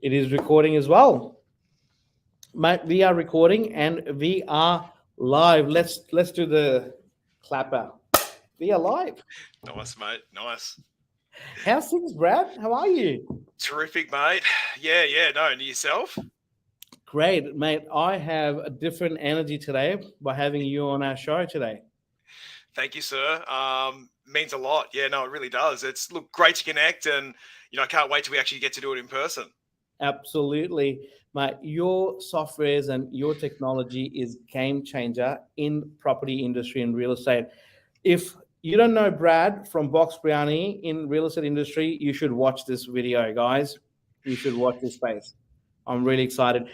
It is recording as well. Mate, we are recording and we are live. Let's do the clapper. We are live. Nice, mate. Nice. How's things, Brad? How are you? Terrific, mate. Yeah. No, and yourself? Great, mate. I have a different energy today by having you on our show today. Thank you, sir. Means a lot. Yeah, no, it really does. It's great to connect, and I can't wait till we actually get to do it in person. Absolutely, mate. Your softwares and your technology is game changer in property industry and real estate. If you don't know Brad from Box Brownie in real estate industry, you should watch this video, guys. You should watch this space. I'm really excited.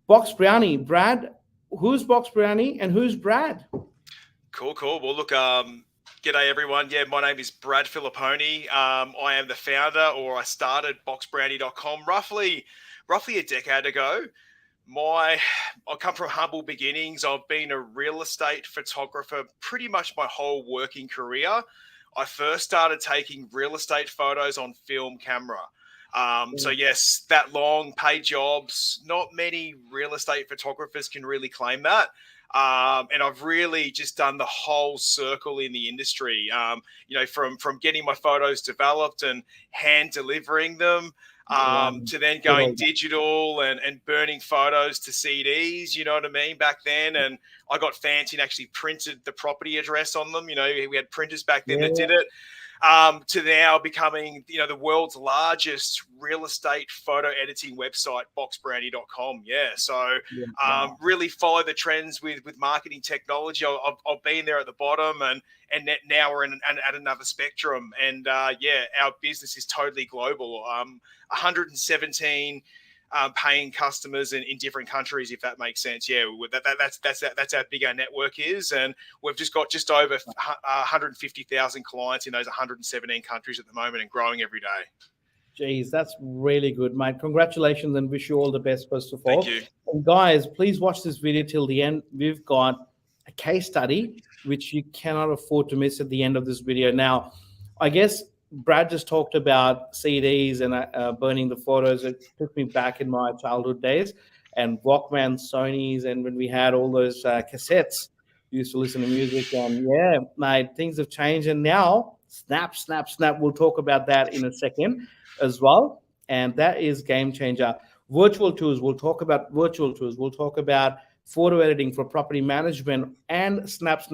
Box Brownie, Brad. Who's Box Brownie and who's Brad? Cool. Well, look, g'day everyone. Yeah, my name is Brad Filipponi. I am the founder, or I started boxbrownie.com roughly a decade ago. I come from humble beginnings. I've been a real estate photographer pretty much my whole working career. I first started taking real estate photos on film camera. So yes, that long, paid jobs. Not many real estate photographers can really claim that. And I've really just done the whole circle in the industry. From getting my photos developed and hand delivering them, to then going digital and burning photos to CDs, you know what I mean, back then. And I got fancy and actually printed the property address on them. We had printers back then that did it. To now becoming, the world's largest real estate photo editing website, boxbrownie.com. Yeah. So really follow the trends with marketing technology. I've been there at the bottom and now we're at another spectrum. And our business is totally global. 117 paying customers in different countries, if that makes sense. Yeah, that's how big our network is, and we've just got just over 150,000 clients in those 117 countries at the moment, and growing every day. Jeez, that's really good, mate. Congratulations and wish you all the best, first of all. Thank you. And guys, please watch this video till the end. We've got a case study which you cannot afford to miss at the end of this video. Now, I guess Brad just talked about CDs and burning the photos. It took me back in my childhood days, and Walkman, Sonys, and when we had all those cassettes, we used to listen to music. And yeah, mate, things have changed. And now, snap. We'll talk about that in a second as well. And that is game changer. Virtual tools. We'll talk about virtual tools. We'll talk about photo editing for property management, and snap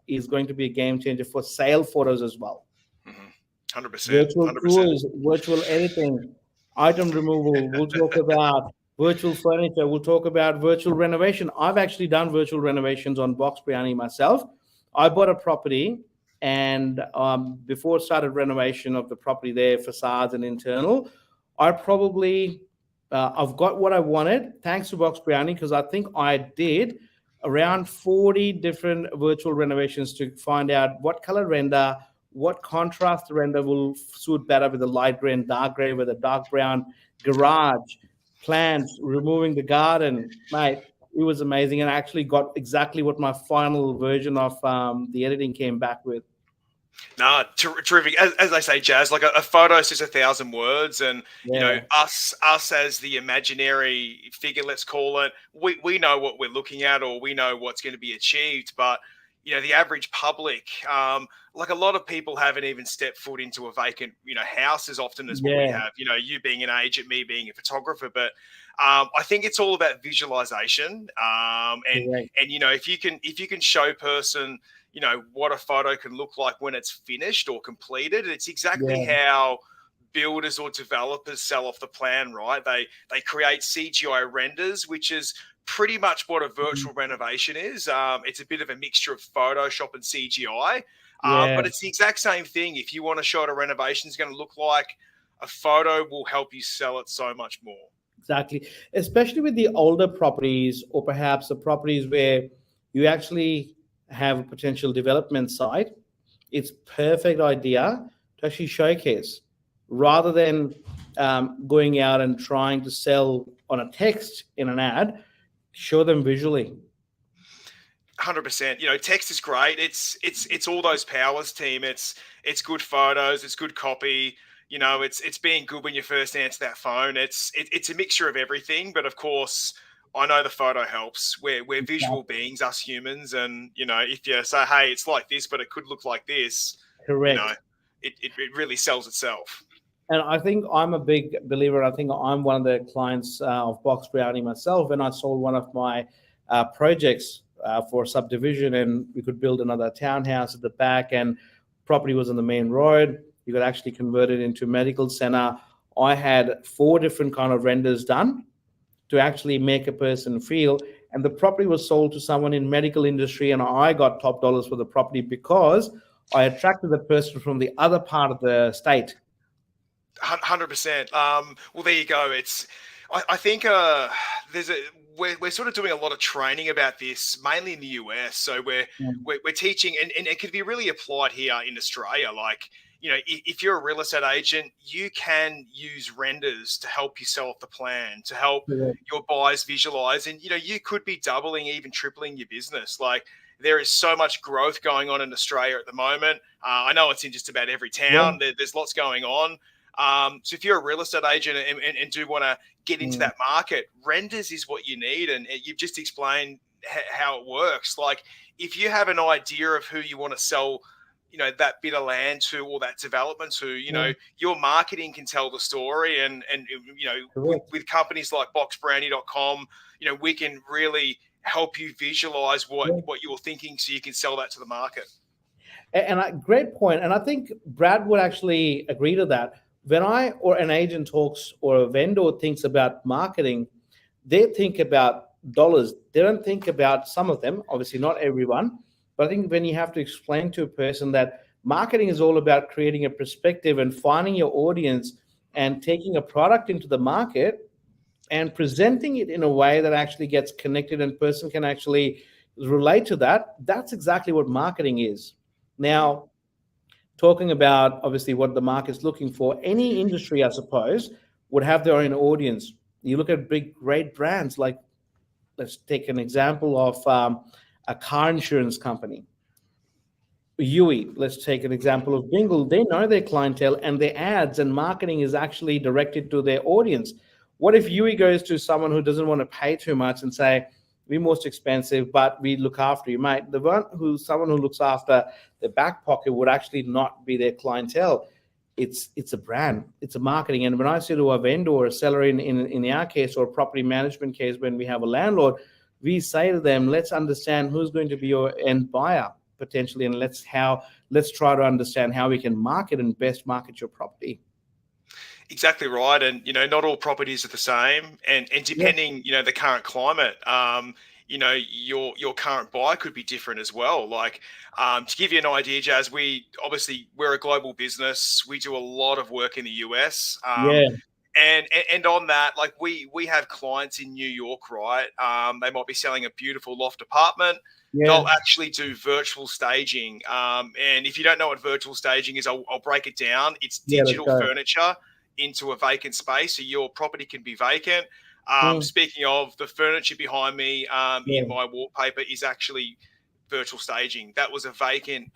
is going to be a game changer for sale photos as well. 100%. Virtual tools, virtual editing, item removal. We'll talk about virtual furniture. We'll talk about virtual renovation. I've actually done virtual renovations on Box Brownie myself. I bought a property, and before I started renovation of the property there, facades and internal, I've got what I wanted thanks to Box Brownie, because I think I did around 40 different virtual renovations to find out what color render, what contrast render will suit better with the light gray and dark gray, with a dark brown garage, plants, removing the garden. Mate, it was amazing, and I actually got exactly what my final version of the editing came back with. No, terrific. As they say, Jazz, like a photo says 1,000 words, and us as the imaginary figure, let's call it, we know what we're looking at, or we know what's going to be achieved, but the average public, like a lot of people haven't even stepped foot into a vacant, house as often as what we have, you being an agent, me being a photographer. But I think it's all about visualization. And if you can show a person, what a photo can look like when it's finished or completed, it's exactly how builders or developers sell off the plan, right? They create CGI renders, which is pretty much what a virtual renovation is. It's a bit of a mixture of Photoshop and CGI, but it's the exact same thing. If you want to show what a renovation is going to look like, a photo will help you sell it so much more. Exactly, especially with the older properties, or perhaps the properties where you actually have a potential development site. It's perfect idea to actually showcase, rather than going out and trying to sell on a text in an ad. Show them visually. 100%. Text is great. It's all those powers, team. It's good photos. It's good copy. it's being good when you first answer that phone. It's a mixture of everything, but of course, I know the photo helps. We're visual beings, us humans, and if you say, hey, it's like this, but it could look like this, Correct. it really sells itself. And I think I'm a big believer. I think I'm one of the clients of Box Brownie myself, and I sold one of my projects for a subdivision, and we could build another townhouse at the back, and property was on the main road. You could actually convert it into a medical center. I had 4 different kind of renders done to actually make a person feel, and the property was sold to someone in medical industry, and I got top dollars for the property because I attracted the person from the other part of the state. 100%. Well, there you go. I think we're sort of doing a lot of training about this, mainly in the US. So we're teaching, and it could be really applied here in Australia. Like, if you're a real estate agent, you can use renders to help you sell off the plan, to help your buyers visualize, and you could be doubling, even tripling your business. Like, there is so much growth going on in Australia at the moment. I know it's in just about every town. There's lots going on. So if you're a real estate agent and do want to get into that market, renders is what you need. And you've just explained how it works. Like, if you have an idea of who you want to sell, that bit of land to, or that development to, your marketing can tell the story. And with companies like boxbrownie.com, we can really help you visualize what you're thinking, so you can sell that to the market. And great point. And I think Brad would actually agree to that. When or an agent talks, or a vendor thinks about marketing, they think about dollars. They don't think about, some of them, obviously not everyone, but I think when you have to explain to a person that marketing is all about creating a perspective and finding your audience and taking a product into the market and presenting it in a way that actually gets connected and person can actually relate to that, that's exactly what marketing is. Now, talking about obviously what the market's looking for, any industry, I suppose, would have their own audience. You look at big, great brands, like, let's take an example of a car insurance company. Yui, let's take an example of Bingle. They know their clientele, and their ads and marketing is actually directed to their audience. What if Yui goes to someone who doesn't want to pay too much and say, we're most expensive, but we look after you, mate? Someone who looks after the back pocket would actually not be their clientele. It's a brand, it's a marketing. And when I say to a vendor or a seller in our case, or a property management case, when we have a landlord, we say to them, let's understand who's going to be your end buyer potentially, and let's try to understand how we can market and best market your property. Exactly right. And, not all properties are the same. And depending, the current climate, your current buy could be different as well. Like, to give you an idea, Jazz, we're a global business. We do a lot of work in the US. And on that, like, we have clients in New York, right? They might be selling a beautiful loft apartment. They'll actually do virtual staging. And if you don't know what virtual staging is, I'll break it down. It's digital furniture into a vacant space, so your property can be vacant. Speaking of, the furniture behind me in my wallpaper is actually virtual staging. That was a vacant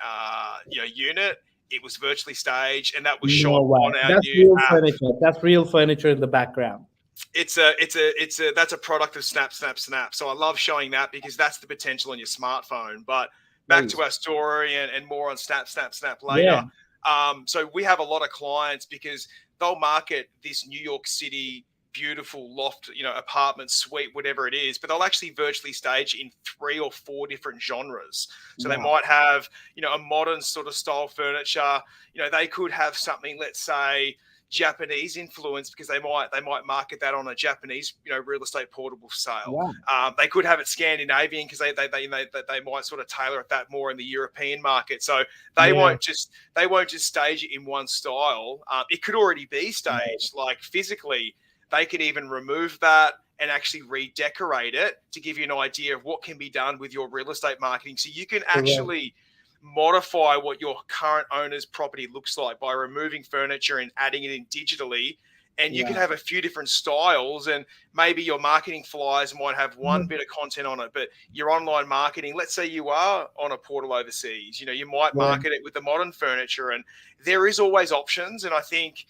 unit. It was virtually staged, and that was shot on our new app. Furniture. That's real furniture in the background. That's a product of Snap. So I love showing that, because that's the potential on your smartphone. But back to our story, and more on Snap later. So we have a lot of clients, because they'll market this New York City beautiful loft, apartment, suite, whatever it is, but they'll actually virtually stage in 3 or 4 different genres. So they might have, a modern sort of style furniture. They could have something, let's say, Japanese influence, because they might market that on a Japanese, real estate portable sale. They could have it Scandinavian, because they might sort of tailor it that more in the European market. So they won't just stage it in one style. It could already be staged, like physically. They could even remove that and actually redecorate it to give you an idea of what can be done with your real estate marketing. So you can actually modify what your current owner's property looks like by removing furniture and adding it in digitally. And you can have a few different styles, and maybe your marketing flyers might have one bit of content on it, but your online marketing, let's say you are on a portal overseas, you might market it with the modern furniture, and there is always options. And I think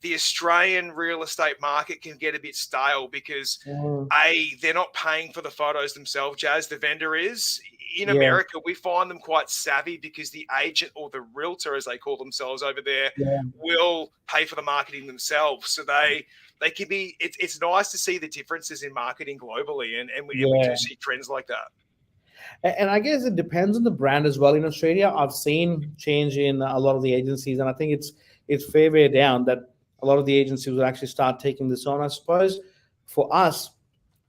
the Australian real estate market can get a bit stale because Mm, they're not paying for the photos themselves, Jazz. The vendor is. In yeah, America, we find them quite savvy because the agent or the realtor, as they call themselves over there, yeah, will pay for the marketing themselves. So they can be. It's nice to see the differences in marketing globally, and we do yeah. see trends like that. And I guess it depends on the brand as well. In Australia, I've seen change in a lot of the agencies, and I think it's fair way down that a lot of the agencies will actually start taking this on. I suppose for us,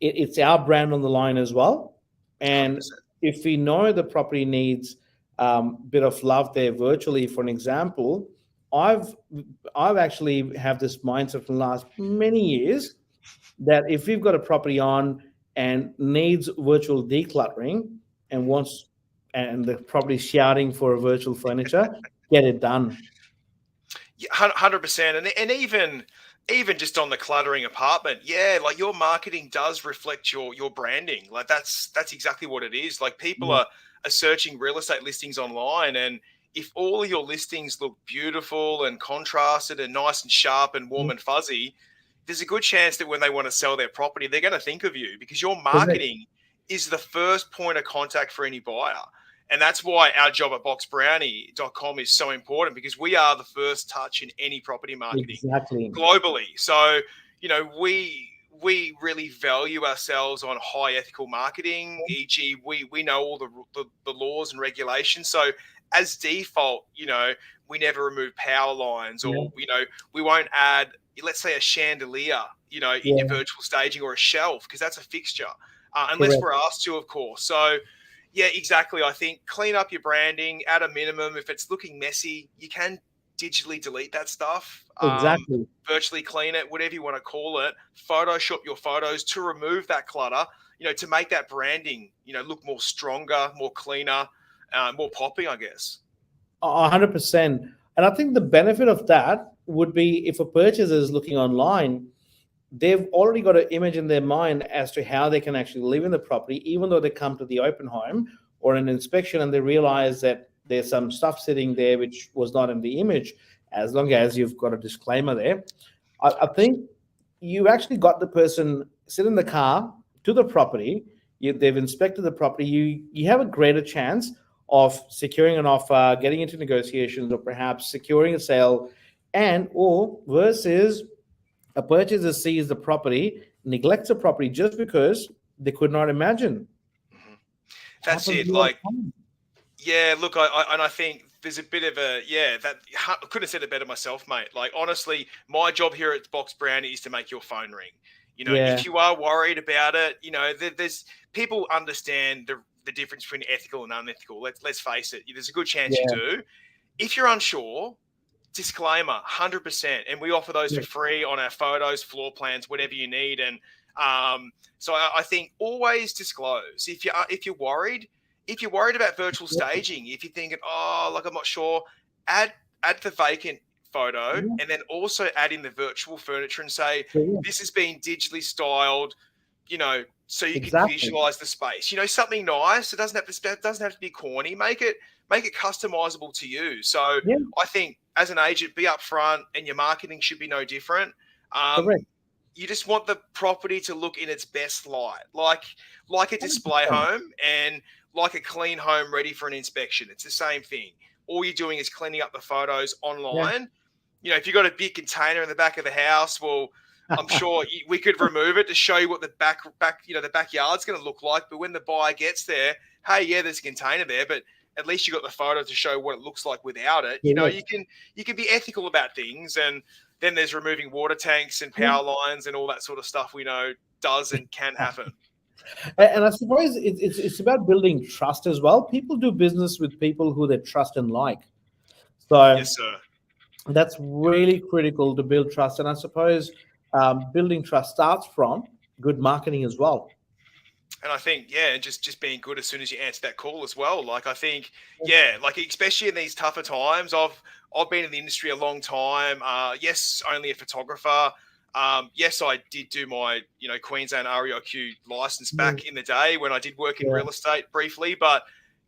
it's our brand on the line as well. Hundred And percent. if we know the property needs a bit of love there virtually, for an example, I've I've actually have this mindset for the last many years that if we've got a property on and needs virtual decluttering and wants and the property shouting for a virtual furniture, get it done. 100%, and even just on the cluttering apartment, yeah, like your marketing does reflect your branding. Like that's exactly what it is. Like people Yeah, are searching real estate listings online, and if all of your listings look beautiful and contrasted and nice and sharp and warm mm, and fuzzy, there's a good chance that when they want to sell their property, they're going to think of you because your correct. marketing is the first point of contact for any buyer. And that's why our job at boxbrownie.com is so important because we are the first touch in any property marketing Exactly. globally. So, we really value ourselves on high ethical marketing, e.g., we know all the laws and regulations. So, as default, we never remove power lines, Yeah, or we won't add, let's say, a chandelier, in your yeah, virtual staging, or a shelf, because that's a fixture, unless correct. we're asked to, of course. So, yeah, exactly. I think clean up your branding at a minimum. If it's looking messy, you can digitally delete that stuff, Exactly. virtually clean it, whatever you want to call it. Photoshop your photos to remove that clutter, to make that branding, look more stronger, more cleaner, more popping, I guess. 100%. And I think the benefit of that would be if a purchaser is looking online, they've already got an image in their mind as to how they can actually live in the property, even though they come to the open home or an inspection and they realize that there's some stuff sitting there which was not in the image, as long as you've got a disclaimer there. I think you actually got the person sit in the car to the property. They've inspected the property. You have a greater chance of securing an offer, getting into negotiations, or perhaps securing a sale, and or versus a purchaser sees the property, neglects the property just because they could not imagine. Mhm. That's Happens it. a lot of Like, times. yeah, look, I think there's a bit of a, yeah, that I couldn't have said it better myself, mate. Like, honestly, my job here at Box Brownie is to make your phone ring. Yeah, If you are worried about it, there's people understand the difference between ethical and unethical. Let's face it. There's a good chance you yeah, do. If you're unsure, disclaimer, 100%, and we offer those for yeah, free on our photos, floor plans, whatever you need. And so I think always disclose if you're worried about virtual staging, if you're thinking, oh, like I'm not sure, add the vacant photo, yeah, and then also add in the virtual furniture and say yeah, this has been digitally styled, so you can exactly. visualize the space. Something nice. It doesn't have to be corny. Make it customizable to you. So Yeah, I think as an agent, be upfront, and your marketing should be no different. correct. You just want the property to look in its best light, like a display 100%. home and like a clean home ready for an inspection. It's the same thing. All you're doing is cleaning up the photos Yeah. online. If you've got a big container in the back of the house, well, I'm sure we could remove it to show you what the backyard's going to look like. But when the buyer gets there, hey, yeah, there's a container there, but at least you got the photo to show what it looks like without it. Correct. You can be ethical about things, and then there's removing water tanks and Yeah. power lines and all that sort of stuff we know does and can happen. And I suppose it's about building trust as well. People do business with people who they trust and like. So Yes, sir. that's really critical to build trust. And I suppose building trust starts from good marketing as well. And I think, yeah, just being good as soon as you answer that call as well. Like, I think, yeah, like especially in these tougher times. I've been in the industry a long time. Yes, only a photographer. Yes, I did do my Queensland REIQ license Mm, back in the day when I did work in yeah, real estate briefly. But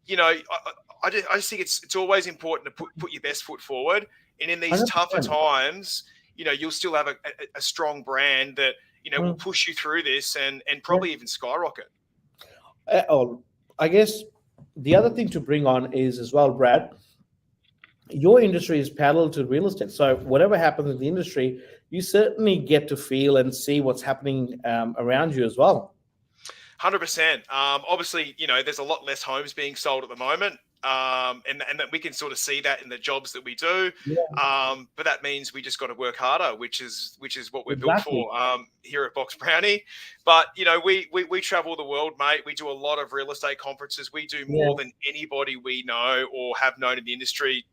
I just think it's always important to put your best foot forward. And in these tougher 100%. times, you'll still have a strong brand that, will push you through this and probably even skyrocket. I guess the other thing to bring on is as well, Brad, your industry is parallel to real estate. So whatever happens in the industry, you certainly get to feel and see what's happening around you as well. 100%. Obviously, there's a lot less homes being sold at the moment. And that we can sort of see that in the jobs that we do. Yeah. But that means we just got to work harder, which is what we're built Exactly. for here at Box Brownie. But, we travel the world, mate. We do a lot of real estate conferences. We do more than anybody we know or have known in the industry.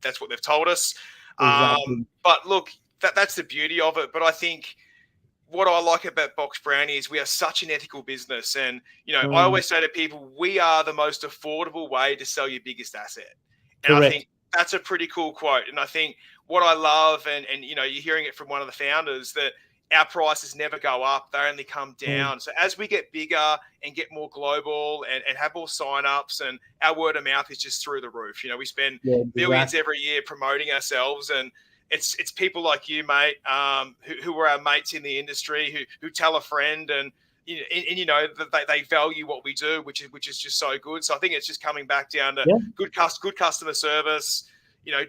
That's what they've told us. Exactly. But look, that's the beauty of it. But I think what I like about Box Brownie is we are such an ethical business. And, I always say to people, we are the most affordable way to sell your biggest asset. And Correct. I think that's a pretty cool quote. And I think what I love, and you're hearing it from one of the founders, that our prices never go up. They only come down. So as we get bigger and get more global and have more signups, and our word of mouth is just through the roof. We spend millions every year promoting ourselves, and it's people like you, mate, who are our mates in the industry, who tell a friend, and they value what we do, which is just so good. So I think it's just coming back down to good customer service.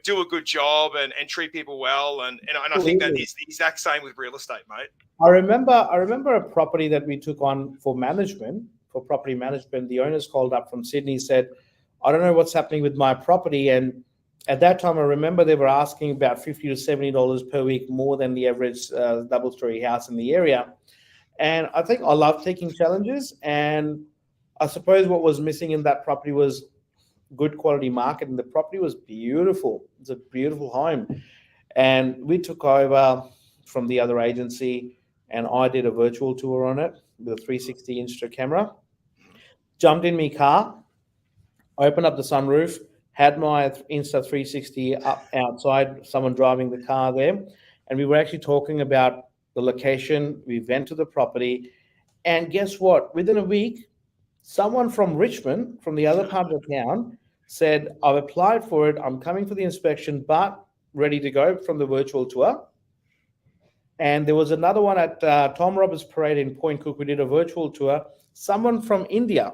Do a good job and treat people well, and I think that is the exact same with real estate, mate. I remember a property that we took on for property management. The owners called up from Sydney, said, "I don't know what's happening with my property," and at that time, I remember they were asking about $50 to $70 per week more than the average double-story house in the area. And I think I love taking challenges, and I suppose what was missing in that property was good quality market, and the property was beautiful. It's a beautiful home. And we took over from the other agency, and I did a virtual tour on it with a 360 Insta camera. Jumped in my car, opened up the sunroof, had my Insta 360 up outside, someone driving the car there, and we were actually talking about the location. We went to the property, and guess what? Within a week, someone from Richmond, from the other part of the town, said, "I've applied for it. I'm coming for the inspection, but ready to go," from the virtual tour. And there was another one at Tom Roberts Parade in Point Cook. We did a virtual tour. Someone from India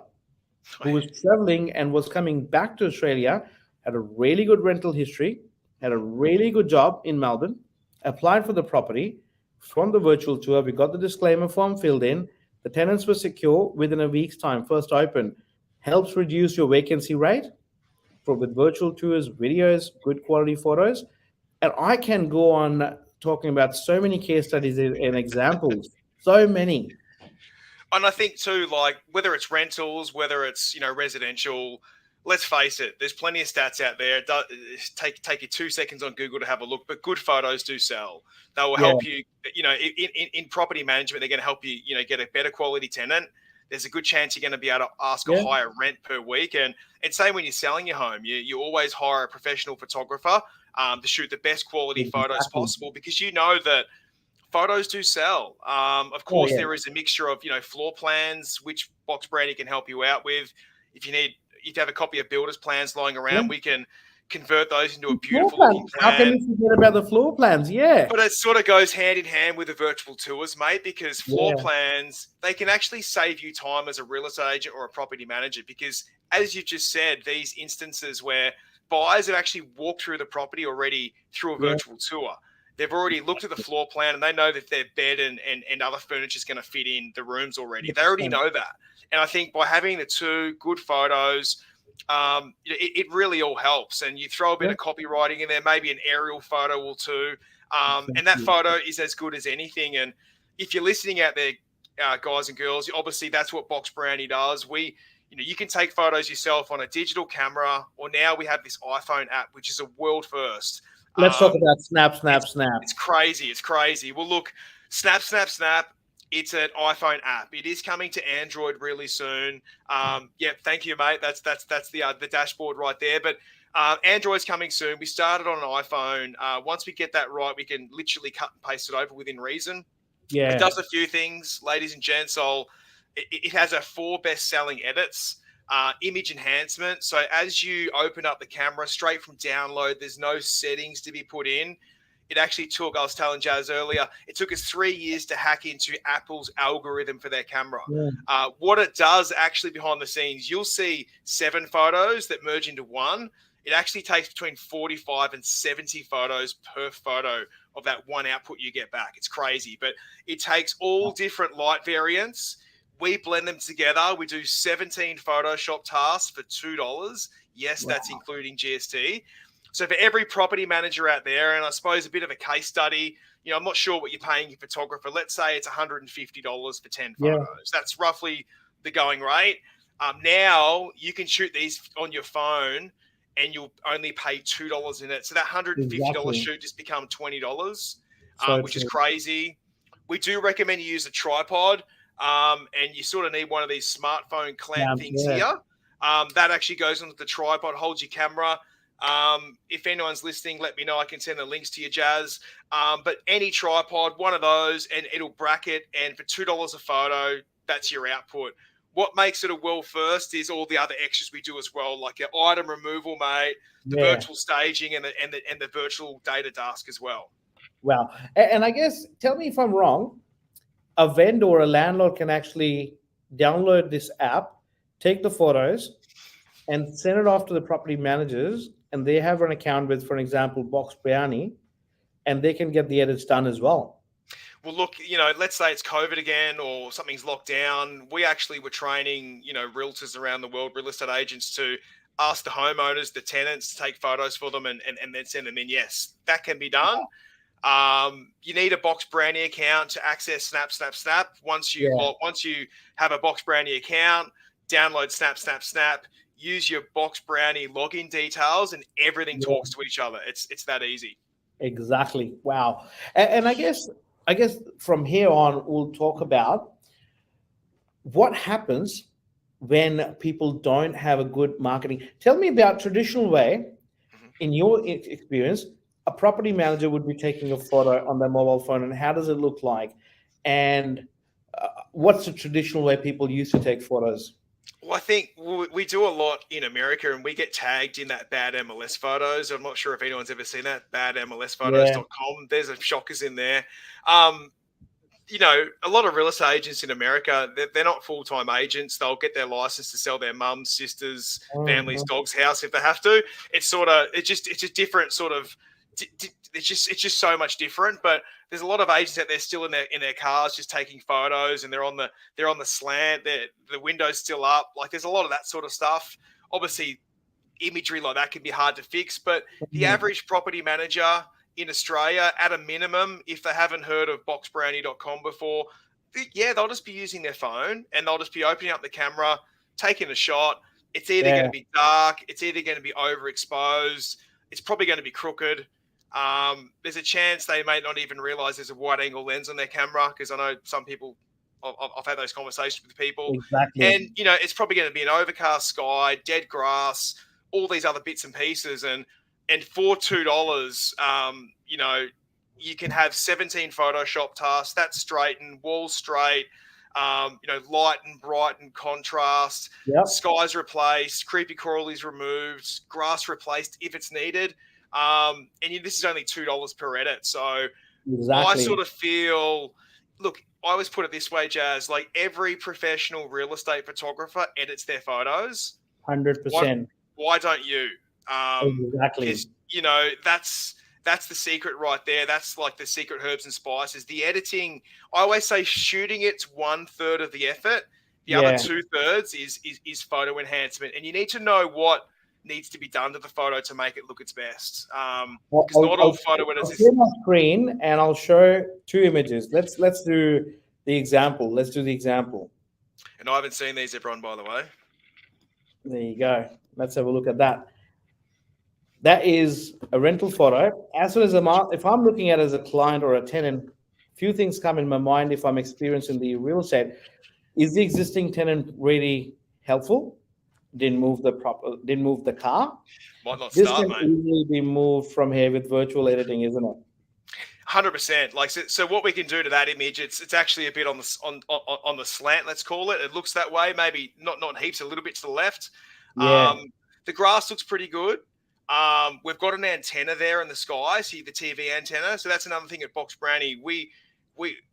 who was traveling and was coming back to Australia, had a really good rental history, had a really good job in Melbourne, applied for the property. From the virtual tour, we got the disclaimer form filled in. The tenants were secure within a week's time, first open. Helps reduce your vacancy rate with virtual tours, videos, good quality photos. And I can go on talking about so many case studies and examples, so many. And I think too, like whether it's rentals, whether it's residential, let's face it, there's plenty of stats out there. Take you 2 seconds on Google to have a look, but good photos do sell. They will help you. In property management, they're going to help you. Get a better quality tenant. There's a good chance you're going to be able to ask a higher rent per week. And same when you're selling your home, you always hire a professional photographer to shoot the best quality photos possible, because you know that photos do sell. Of course, there is a mixture of, floor plans, which Box Brownie can help you out with. If you have a copy of builder's plans lying around, we can convert those into a beautiful looking plan. How can you forget about the floor plans? Yeah. But it sort of goes hand in hand with the virtual tours, mate, because floor plans, they can actually save you time as a real estate agent or a property manager, because as you just said, these instances where buyers have actually walked through the property already through a virtual tour. They've already looked at the floor plan and they know that their bed and other furniture is going to fit in the rooms already. They already know that. And I think by having the two good photos, it really all helps. And you throw a bit of copywriting in there, maybe an aerial photo or two. And that photo is as good as anything. And if you're listening out there, guys and girls, obviously that's what Box Brownie does. You can take photos yourself on a digital camera, or now we have this iPhone app, which is a world first. Let's talk about Snap. It's crazy. Well, look, Snap. It's an iPhone app. It is coming to Android really soon. Thank you, mate. That's the dashboard right there. But Android's coming soon. We started on an iPhone. Once we get that right, we can literally cut and paste it over within reason. Yeah. It does a few things, ladies and gents. It has 4 best-selling edits. Image enhancement. So as you open up the camera straight from download, there's no settings to be put in. it actually took, I was telling Jazz earlier, it took us 3 years to hack into Apple's algorithm for their camera. What it does actually behind the scenes, you'll see 7 photos that merge into one. It actually takes between 45 and 70 photos per photo of that one output you get back. It's crazy, but it takes all different light variants. We blend them together. We do 17 Photoshop tasks for $2. Yes, that's including GST. So for every property manager out there, and I suppose a bit of a case study, you know, I'm not sure what you're paying your photographer. Let's say it's $150 for 10 photos. That's roughly the going rate. Now you can shoot these on your phone and you'll only pay $2 in it. So that $150 shoot just become $20, which is crazy. We do recommend you use a tripod, and you sort of need one of these smartphone clamp things here. That actually goes onto the tripod, holds your camera. If anyone's listening, let me know. I can send the links to you, Jazz. But any tripod, one of those, and it'll bracket. And for $2 a photo, that's your output. What makes it a world first is all the other extras we do as well, like your item removal, mate, the virtual staging, and the virtual data task as well. Wow. And I guess, tell me if I'm wrong, a vendor or a landlord can actually download this app, take the photos, and send it off to the property managers, and they have an account with, for example, Box Brownie, and they can get the edits done as well. Well, look, you know, let's say it's COVID again or something's locked down. We actually were training, you know, realtors around the world, real estate agents, to ask the homeowners, the tenants, to take photos for them and then send them in. Yes, that can be done. You need a Box Brownie account to access Snap. Once you have a Box Brownie account, download Snap. Use your Box Brownie login details, and everything talks to each other. It's that easy. Exactly. Wow. And I guess from here on, we'll talk about what happens when people don't have a good marketing. Tell me about traditional way, in your experience, a property manager would be taking a photo on their mobile phone, and how does it look like? And what's the traditional way people used to take photos? Well, I think we do a lot in America, and we get tagged in that bad MLS photos. I'm not sure if anyone's ever seen that, badmlsphotos.com. There's a shockers in there. You know, a lot of real estate agents in America, they're not full-time agents. They'll get their license to sell their mum's, sister's, family's, dog's house if they have to. It's just different sort of. It's just so much different. But there's a lot of agents out there still in their cars just taking photos, and they're on the slant. The window's still up. Like, there's a lot of that sort of stuff. Obviously, imagery like that can be hard to fix. But the average property manager in Australia, at a minimum, if they haven't heard of boxbrownie.com before, they'll just be using their phone, and they'll just be opening up the camera, taking a shot. It's either going to be dark, it's either going to be overexposed, it's probably going to be crooked. There's a chance they may not even realize there's a wide angle lens on their camera, because I know some people, I've had those conversations with people. Exactly. And, you know, it's probably going to be an overcast sky, dead grass, all these other bits and pieces. And for $2, you know, you can have 17 Photoshop tasks, that's straightened, walls straight, you know, light and bright and contrast, skies replaced, creepy coral is removed, grass replaced if it's needed. And this is only $2 per edit. So I sort of feel, look, I always put it this way, Jazz, like every professional real estate photographer edits their photos. 100%. Why don't you? Exactly. Because, you know, that's the secret right there. That's like the secret herbs and spices. The editing, I always say shooting it's 1/3 of the effort. The other 2/3 is photo enhancement. And you need to know what needs to be done to the photo to make it look its best. Because not all photo editors. I'll share my screen and I'll show 2 images. Let's do the example. Let's do the example. And I haven't seen these, everyone, by the way. There you go. Let's have a look at that. That is a rental photo. As soon as if I'm looking at it as a client or a tenant, few things come in my mind if I'm experiencing the real estate. Is the existing tenant really helpful? Didn't move the car. Might not This start, can mate. easily be moved from here with virtual editing, isn't it? 100%. Like, so what we can do to that image, it's actually a bit on the slant, let's call it. It looks that way, maybe not heaps, a little bit to the left. Yeah. The grass looks pretty good. We've got an antenna there in the sky, see the TV antenna. So that's another thing at Box Brownie.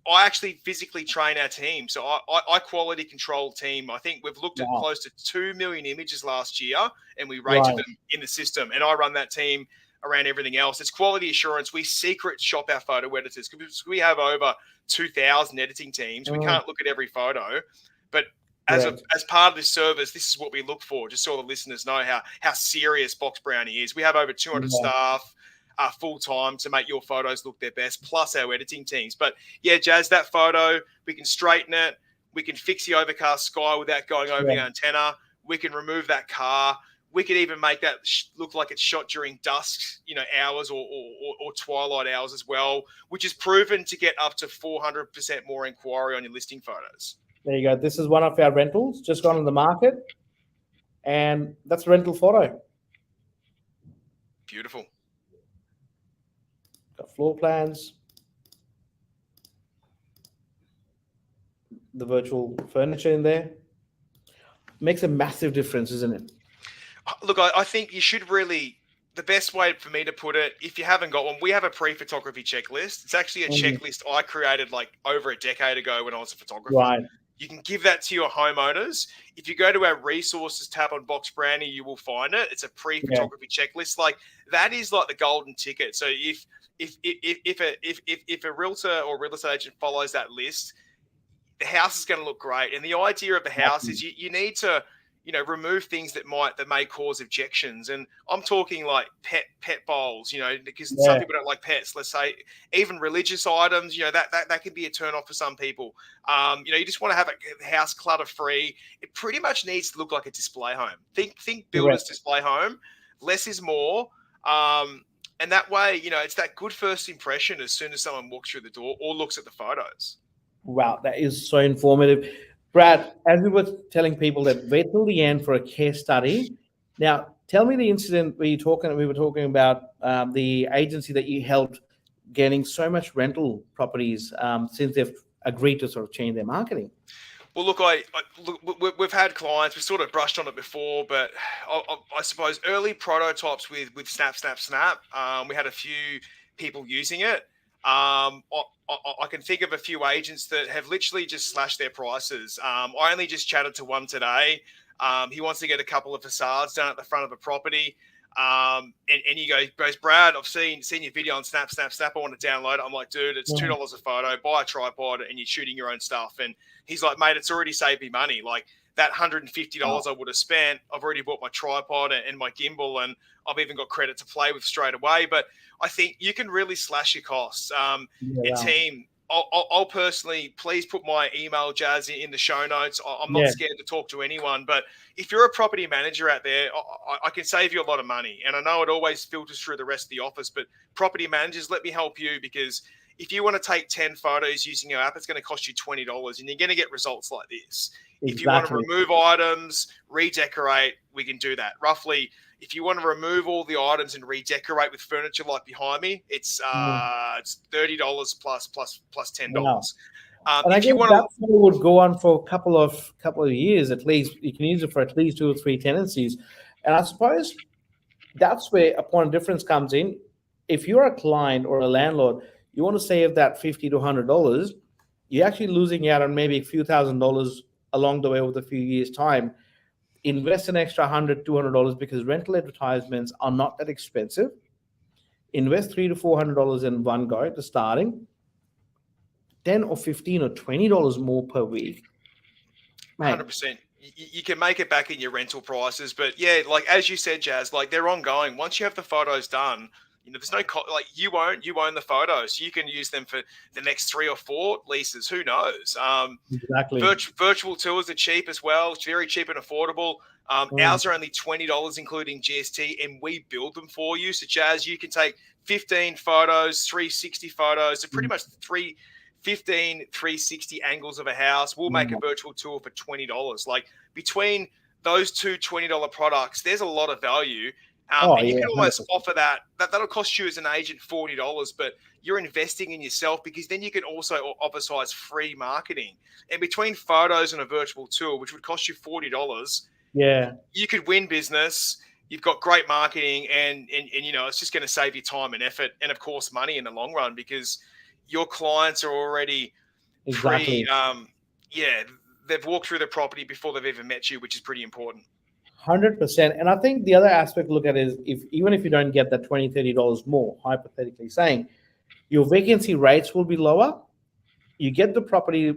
I actually physically train our team. So I quality control team. I think we've looked at close to 2 million images last year, and we rated them in the system. And I run that team around everything else. It's quality assurance. We secret shop our photo editors because we have over 2,000 editing teams. We can't look at every photo, but as part of this service, this is what we look for, just so the listeners know how serious Box Brownie is. We have over 200 staff full-time to make your photos look their best, plus our editing teams. But yeah, Jazz, that photo, we can straighten it. We can fix the overcast sky without going over the antenna. We can remove that car. We could even make that look like it's shot during dusk, hours or twilight hours as well, which is proven to get up to 400% more inquiry on your listing photos. There you go. This is one of our rentals just gone on the market, and that's a rental photo. Beautiful. Got floor plans, the virtual furniture in there. Makes a massive difference, isn't it? Look, I think you should really, the best way for me to put it, if you haven't got one, we have a pre-photography checklist. It's actually a checklist I created like over a decade ago when I was a photographer. Right. You can give that to your homeowners. If you go to our resources tab on Box Brownie, you will find it. It's a pre-photography checklist. Like that is like the golden ticket. So if a realtor or real estate agent follows that list, the house is going to look great. And the idea of the house is you need to, remove things that may cause objections. And I'm talking like pet bowls, because some people don't like pets. Let's say even religious items, that can be a turn off for some people. You just want to have a house clutter free. It pretty much needs to look like a display home. Think builder's display home. Less is more. And that way, it's that good first impression as soon as someone walks through the door or looks at the photos. Wow, that is so informative. Brad, as we were telling people that wait till the end for a case study. Now, tell me the incident where we were talking about the agency that you helped getting so much rental properties since they've agreed to sort of change their marketing. Well, look, we've had clients. We sort of brushed on it before, but I suppose early prototypes with Snap. We had a few people using it. I can think of a few agents that have literally just slashed their prices. I only just chatted to one today. He wants to get a couple of facades done at the front of a property. And he goes, Brad, I've seen your video on Snap. I want to download it. I'm like, dude, it's $2 a photo. Buy a tripod and you're shooting your own stuff. And he's like, mate, it's already saved me money. Like that $150 I would have spent, I've already bought my tripod and my gimbal, and I've even got credit to play with straight away. But I think you can really slash your costs. Your team, I'll personally, please put my email, Jazz, in the show notes. I'm not scared to talk to anyone, but if you're a property manager out there, I can save you a lot of money. And I know it always filters through the rest of the office, but property managers, let me help you, because if you want to take 10 photos using our app, it's going to cost you $20, and you're going to get results like this. Exactly. If you want to remove items, redecorate, we can do that. Roughly, if you want to remove all the items and redecorate with furniture like behind me, it's $30 plus $10. Wow. And I guess that would go on for a couple of years at least. You can use it for at least 2 or 3 tenancies. And I suppose that's where a point of difference comes in. If you're a client or a landlord, you want to save that $50 to $100, you're actually losing out on maybe a few $1,000s along the way with a few years' time. Invest an extra $100, $200 because rental advertisements are not that expensive. Invest $300 to $400 in one go to starting. $10 or $15 or $20 more per week. 100%. You can make it back in your rental prices, but yeah, like as you said, Jazz, like they're ongoing. Once you have the photos done, there's no you own the photos. You can use them for the next 3 or 4 leases. Who knows? Exactly. Virtual tours are cheap as well. It's very cheap and affordable. Ours are only $20, including GST, and we build them for you. So, Jazz, you can take 15 photos, 360 photos, so pretty much 15 360 angles of a house. We'll make a virtual tour for $20. Like between those two $20 products, there's a lot of value. And you can almost offer that. That'll cost you as an agent $40, but you're investing in yourself, because then you can also offer free marketing. And between photos and a virtual tour, which would cost you $40, you could win business. you've got great marketing, and you know, it's just going to save you time and effort, and of course money in the long run, because your clients are already Exactly. yeah, they've walked through the property before they've even met you, which is pretty important. 100%. And I think the other aspect to look at is, if even if you don't get that $20, $30 more, hypothetically saying, your vacancy rates will be lower. You get the property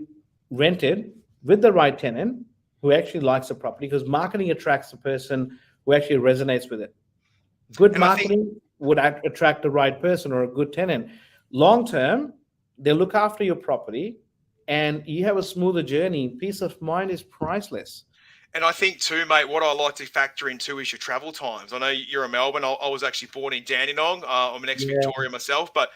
rented with the right tenant who actually likes the property, because marketing attracts the person who actually resonates with it. Good And I think, marketing would attract the right person or a good tenant. Long term, they look after your property and you have a smoother journey. Peace of mind is priceless. and I think too, mate, what I like to factor in too is your travel times. I know you're in Melbourne. I was actually born in Dandenong. I'm an Yeah, ex-Victoria myself, but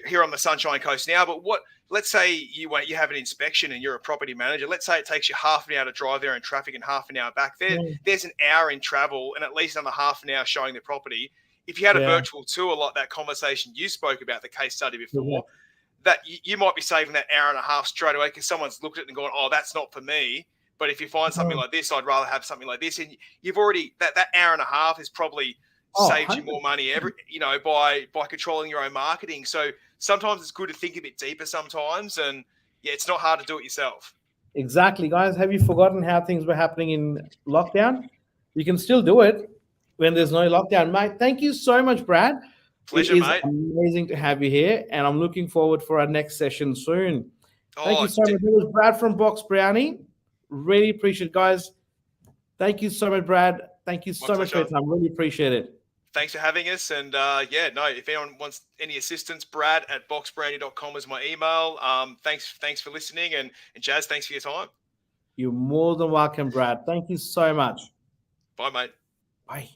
here on the Sunshine Coast now. But let's say you have an inspection and you're a property manager. Let's say it takes you half an hour to drive there in traffic and half an hour back. yeah, There's an hour in travel and at least another half an hour showing the property. If you had a yeah, virtual tour like that conversation you spoke about, the case study yeah. before, that you might be saving that hour and a half straight away because someone's looked at it and gone, oh, that's not for me. But if you find something Oh, like this, I'd rather have something like this. And you've already, that hour and a half has probably oh, saved you more 100%. money by controlling your own marketing. So sometimes it's good to think a bit deeper sometimes. And yeah, it's not hard to do it yourself. Exactly, guys. Have you forgotten how things were happening in lockdown? You can still do it when there's no lockdown, mate. Thank you so much, Brad. It Pleasure, is mate. amazing to have you here, and I'm looking forward for our next session soon. Thank Oh, you so much. It was Brad from Box Brownie. Really appreciate it, guys. Thank you so much, Brad. Thank you my so much for your pleasure. time. Really appreciate it. Thanks for having us. And yeah, no, if anyone wants any assistance, brad@boxbrownie.com is my email. Thanks for listening. And Jazz, thanks for your time. You're more than welcome, Brad. Thank you so much. Bye, mate. Bye.